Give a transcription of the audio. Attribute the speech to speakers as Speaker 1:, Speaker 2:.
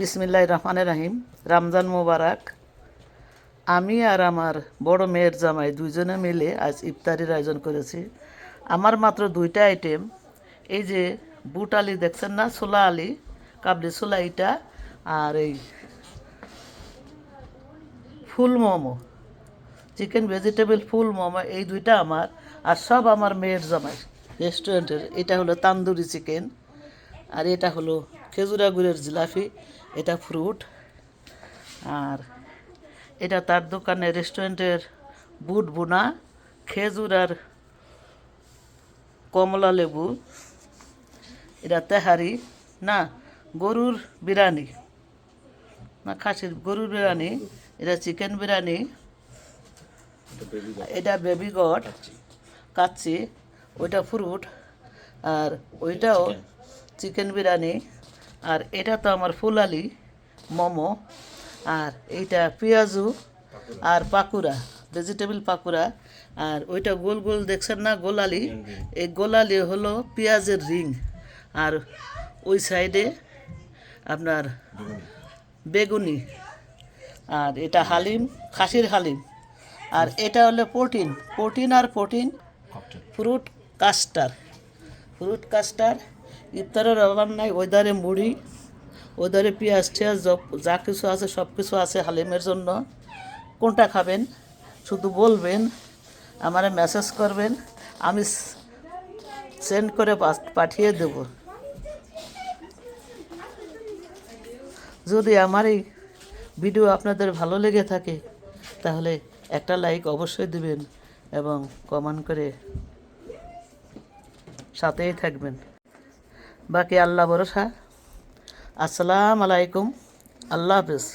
Speaker 1: বিসমিল্লাহির রহমানির রহিম। রমজান মোবারক। আমি আর আমার বড় মেয়ের জামাই দুইজনে মিলে আজ ইফতারির আয়োজন করেছি। আমার মাত্র দুইটা আইটেম, এই যে বুট আলি দেখছেন না, ছোলা আলি, কাবলি ছোলা, এটা আর এই ফুল মোমো, চিকেন ভেজিটেবল ফুল মোমো, এই দুইটা আমার। আর সব আমার মেয়ের জামাই রেস্টুরেন্টের। এটা হলো তান্দুরি চিকেন, আর এটা হলো খেজুরা গুড়ের জিলাপি, এটা ফ্রুট। আর এটা তার দোকানে রেস্টুরেন্টের বুট বোনা, খেজুর আর কমলা লেবু। এটা তেহারি না, গরুর বিরিয়ানি না, খাসির গরুর বিরিয়ানি। এটা চিকেন বিরিয়ানি, এটা বেবি গড কাচ্চি, ওইটা ফ্রুট, আর ওইটাও চিকেন বিরিয়ানি। আর এটা তো আমার ফুলালি মোমো। আর এইটা পেঁয়াজু আর পাকুড়া, ভেজিটেবল পাকুড়া। আর ওইটা গোল গোল দেখছেন না, গোলালি, এই গোলালি হলো পেঁয়াজের রিং। আর ওই সাইডে আপনার বেগুনি। আর এটা হালিম, খাসির হালিম। আর এটা হলো প্রোটিন, আর প্রোটিন ফ্রুট কাস্টার, ইফতারের অভাব নাই। ওইধারে মুড়ি, ওইধারে পেঁয়াজ টিয়াজ যা কিছু আছে সব কিছু আছে হালিমের জন্য। কোনটা খাবেন শুধু বলবেন, আমারে মেসেজ করবেন, আমি সেন্ড করে পাঠিয়ে দেব। যদি আমার এই ভিডিও আপনাদের ভালো লেগে থাকে তাহলে একটা লাইক অবশ্যই দিবেন এবং কমেন্ট করে সাথেই থাকবেন। বাকি আল্লাহ ভরসা। আসসালামু আলাইকুম, আল্লাহ হাফেজ।